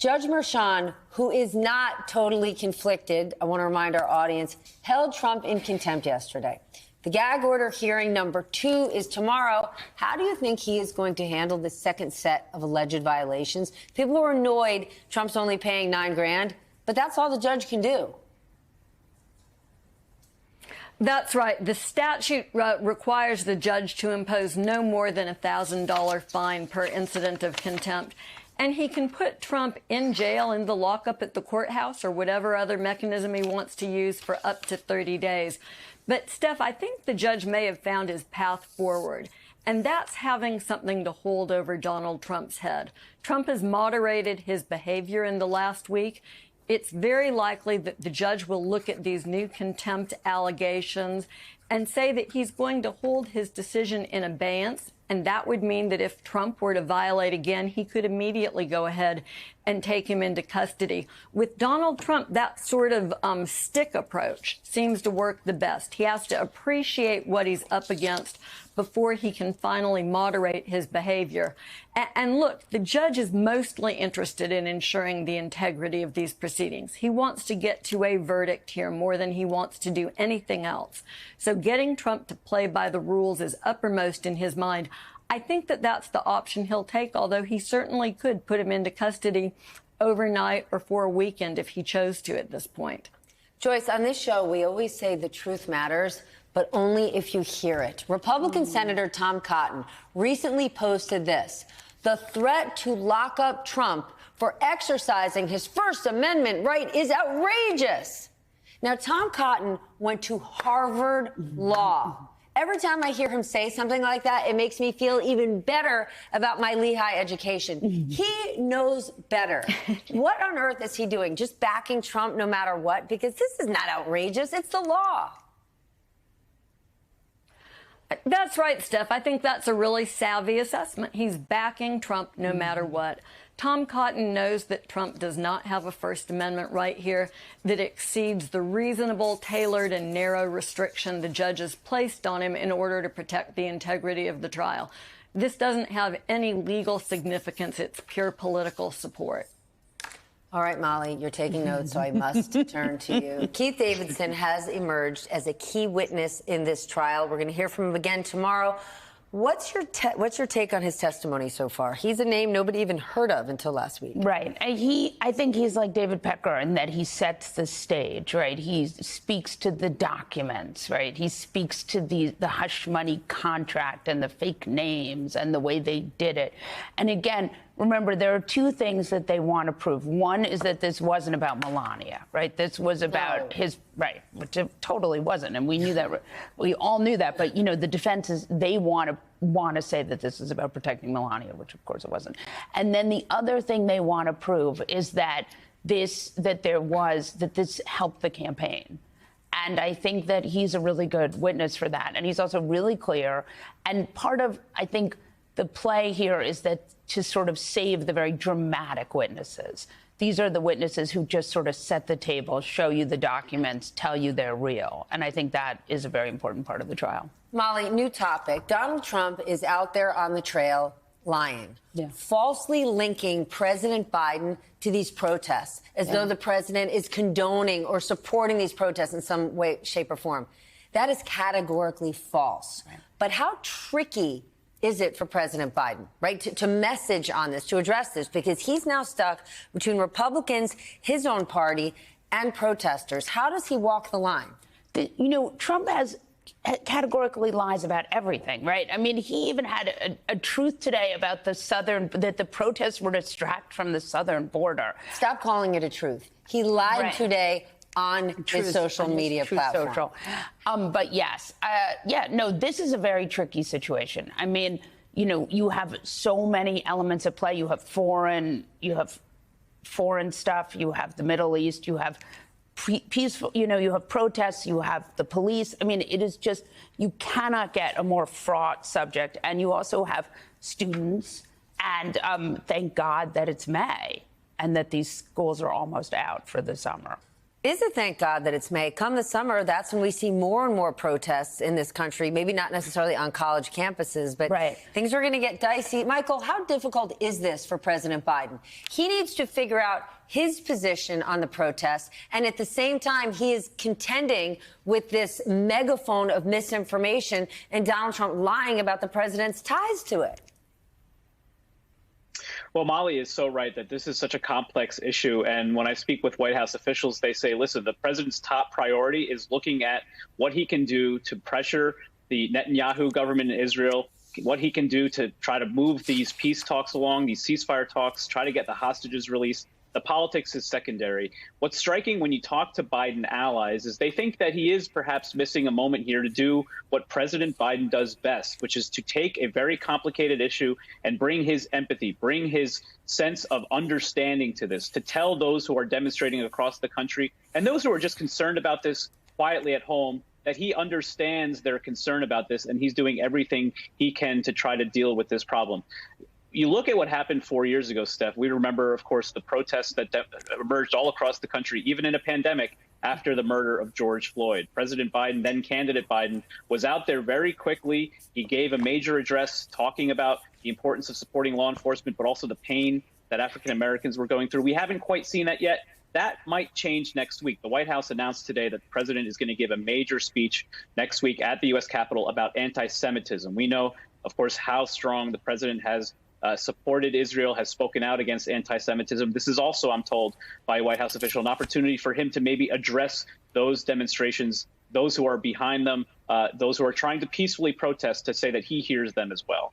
Judge Merchan, who is not totally conflicted, I want to remind our audience, held Trump in contempt yesterday. The gag order hearing number 2 is tomorrow. How do you think he is going to handle the second set of alleged violations? People were annoyed Trump's only paying $9 grand, but that's all the judge can do. That's right. The statute requires the judge to impose no more than a $1,000 fine per incident of contempt. And he can put Trump in jail, in the lockup at the courthouse, or whatever other mechanism he wants to use for up to 30 days. But, Steph, I think the judge may have found his path forward. And that's having something to hold over Donald Trump's head. Trump has moderated his behavior in the last week. It's very likely that the judge will look at these new contempt allegations and say that he's going to hold his decision in abeyance. And that would mean that if Trump were to violate again, he could immediately go ahead and take him into custody. With Donald Trump, that sort of stick approach seems to work the best. He has to appreciate what he's up against before he can finally moderate his behavior. And look, the judge is mostly interested in ensuring the integrity of these proceedings. He wants to get to a verdict here more than he wants to do anything else. So getting Trump to play by the rules is uppermost in his mind. I think that that's the option he'll take, although he certainly could put him into custody overnight or for a weekend if he chose to at this point. Joyce, on this show, we always say the truth matters, but only if you hear it. Republican Senator Tom Cotton recently posted this: the threat to lock up Trump for exercising his First Amendment right is outrageous. Now, Tom Cotton went to Harvard Law. Every time I hear him say something like that, it makes me feel even better about my Lehigh education. He knows better. What on earth is he doing? Just backing Trump no matter what? Because this is not outrageous. It's the law. That's right, Steph. I think that's a really savvy assessment. He's backing Trump no matter what. Tom Cotton knows that Trump does not have a First Amendment right here that exceeds the reasonable, tailored, and narrow restriction the judges placed on him in order to protect the integrity of the trial. This doesn't have any legal significance. It's pure political support. All right, Molly, you're taking notes, so I must turn to you. Keith Davidson has emerged as a key witness in this trial. We're going to hear from him again tomorrow. What's your take on his testimony so far? He's a name nobody even heard of until last week. Right. I think he's like David Pecker in that he sets the stage, right? He speaks to the documents, right? He speaks to the hush money contract and the fake names and the way they did it. And again, remember, there are two things that they want to prove. One is that this wasn't about Melania, right? This was about his, right, which it totally wasn't. And we knew that. We all knew that. But, you know, the defense is they want to say that this is about protecting Melania, which, of course, it wasn't. And then the other thing they want to prove is that this helped the campaign. And I think that he's a really good witness for that. And he's also really clear. And part of, I think, the play here is that to sort of save the very dramatic witnesses. These are the witnesses who just sort of set the table, show you the documents, tell you they're real. And I think that is a very important part of the trial. Molly, new topic. Donald Trump is out there on the trail lying, falsely linking President Biden to these protests, as though the president is condoning or supporting these protests in some way, shape, or form. That is categorically false. Right. But how tricky is it for President Biden, right, to message on this, to address this, because he's now stuck between Republicans, his own party, and protesters? How does he walk the line? You know, Trump categorically lies about everything, right? I mean, he even had a truth today about that the protests were to distract from the southern border. Stop calling it a truth. He lied today on his social media platform. But yes, this is a very tricky situation. I mean, you know, you have so many elements at play. You have foreign stuff. You have the Middle East. You have peaceful, you know, you have protests. You have the police. I mean, it is just, you cannot get a more fraught subject. And you also have students. And thank God that it's May and that these schools are almost out for the summer. is it thank God that it's May? Come the summer, that's when we see more and more protests in this country, maybe not necessarily on college campuses, but things are going to get dicey. Michael, how difficult is this for President Biden? He needs to figure out his position on the protests, and at the same time, he is contending with this megaphone of misinformation and Donald Trump lying about the president's ties to it. Well, Molly is so right that this is such a complex issue. And when I speak with White House officials, they say, listen, the president's top priority is looking at what he can do to pressure the Netanyahu government in Israel, what he can do to try to move these peace talks along, these ceasefire talks, try to get the hostages released. The politics is secondary. What's striking when you talk to Biden allies is they think that he is perhaps missing a moment here to do what President Biden does best, which is to take a very complicated issue and bring his empathy, bring his sense of understanding to this, to tell those who are demonstrating across the country and those who are just concerned about this quietly at home that he understands their concern about this and he's doing everything he can to try to deal with this problem. You look at what happened 4 years ago, Steph. We remember, of course, the protests that emerged all across the country, even in a pandemic, after the murder of George Floyd. President Biden, then candidate Biden, was out there very quickly. He gave a major address talking about the importance of supporting law enforcement, but also the pain that African Americans were going through. We haven't quite seen that yet. That might change next week. The White House announced today that the president is going to give a major speech next week at the U.S. Capitol about anti-Semitism. We know, of course, how strong the president has supported Israel, has spoken out against anti-Semitism. This is also, I'm told by a White House official, an opportunity for him to maybe address those demonstrations, those who are behind them, those who are trying to peacefully protest, to say that he hears them as well.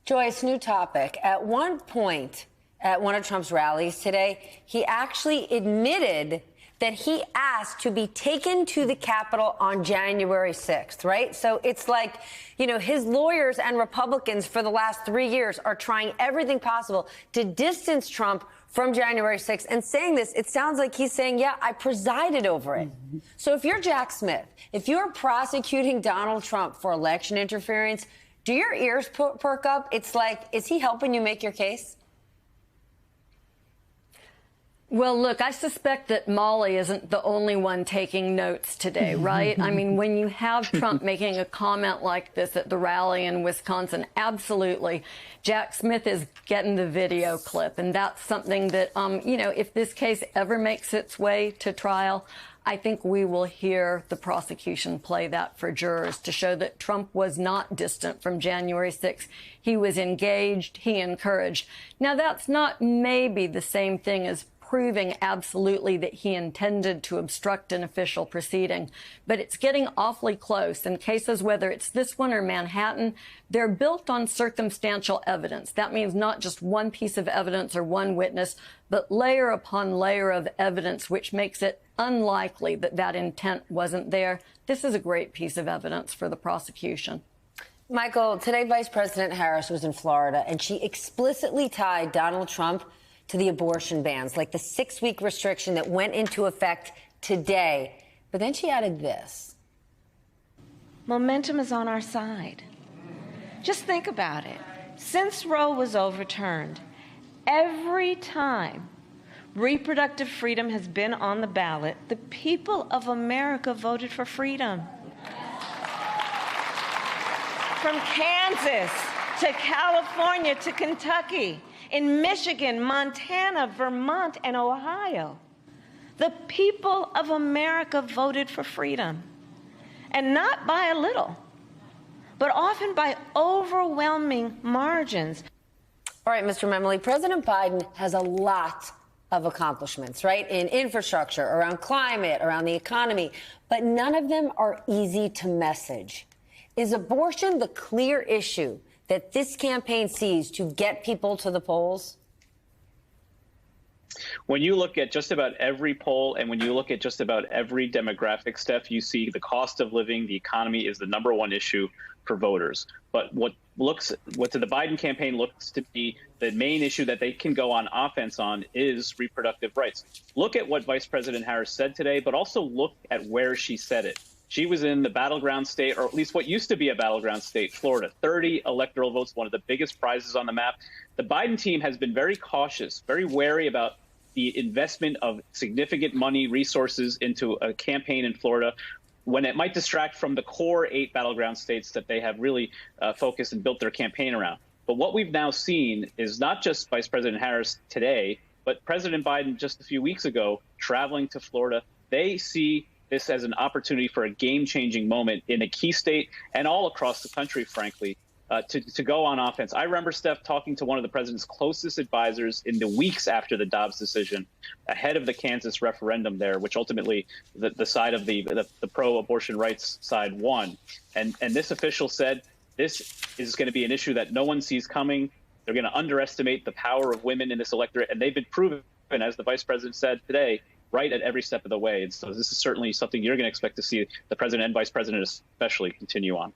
Joyce, new topic. At one point at one of Trump's rallies today, he actually admitted that he asked to be taken to the Capitol on January 6th, right? So it's like, you know, his lawyers and Republicans for the last 3 years are trying everything possible to distance Trump from January 6th. And saying this, it sounds like he's saying, yeah, I presided over it. So if you're Jack Smith, if you're prosecuting Donald Trump for election interference, do your ears perk up? It's like, is he helping you make your case? Well, look, I suspect that Molly isn't the only one taking notes today, right? I mean, when you have Trump making a comment like this at the rally in Wisconsin, absolutely, Jack Smith is getting the video clip. And that's something that, you know, if this case ever makes its way to trial, I think we will hear the prosecution play that for jurors to show that Trump was not distant from January 6th. He was engaged. He encouraged. Now, that's not maybe the same thing as proving absolutely that he intended to obstruct an official proceeding. But it's getting awfully close. In cases, whether it's this one or Manhattan, they're built on circumstantial evidence. That means not just one piece of evidence or one witness, but layer upon layer of evidence, which makes it unlikely that that intent wasn't there. This is a great piece of evidence for the prosecution. Michael, today Vice President Harris was in Florida, and she explicitly tied Donald Trump to the abortion bans, like the 6-week restriction that went into effect today. But then she added this. Momentum is on our side. Just think about it. Since Roe was overturned, every time reproductive freedom has been on the ballot, the people of America voted for freedom. From Kansas to California to Kentucky, in Michigan, Montana, Vermont, and Ohio, the people of America voted for freedom. And not by a little, but often by overwhelming margins. All right, Mr. Memoli, President Biden has a lot of accomplishments, right? In infrastructure, around climate, around the economy, but none of them are easy to message. Is abortion the clear issue that this campaign sees to get people to the polls? When you look at just about every poll and when you look at just about every demographic, Steph, you see the cost of living, the economy is the #1 issue for voters. But what to the Biden campaign looks to be the main issue that they can go on offense on is reproductive rights. Look at what Vice President Harris said today, but also look at where she said it. She was in the battleground state, or at least what used to be a battleground state, Florida. 30 electoral votes, one of the biggest prizes on the map. The Biden team has been very cautious, very wary about the investment of significant money, resources into a campaign in Florida, when it might distract from the core 8 battleground states that they have really focused and built their campaign around. But what we've now seen is not just Vice President Harris today, but President Biden just a few weeks ago traveling to Florida. They see this as an opportunity for a game-changing moment in a key state and all across the country, frankly, to go on offense. I remember, Steph, talking to one of the president's closest advisors in the weeks after the Dobbs decision, ahead of the Kansas referendum there, which ultimately the side of the pro-abortion rights side won. And this official said this is going to be an issue that no one sees coming. They're going to underestimate the power of women in this electorate, and they've been proven, as the vice president said today, right at every step of the way. And so this is certainly something you're going to expect to see the president and vice president especially continue on.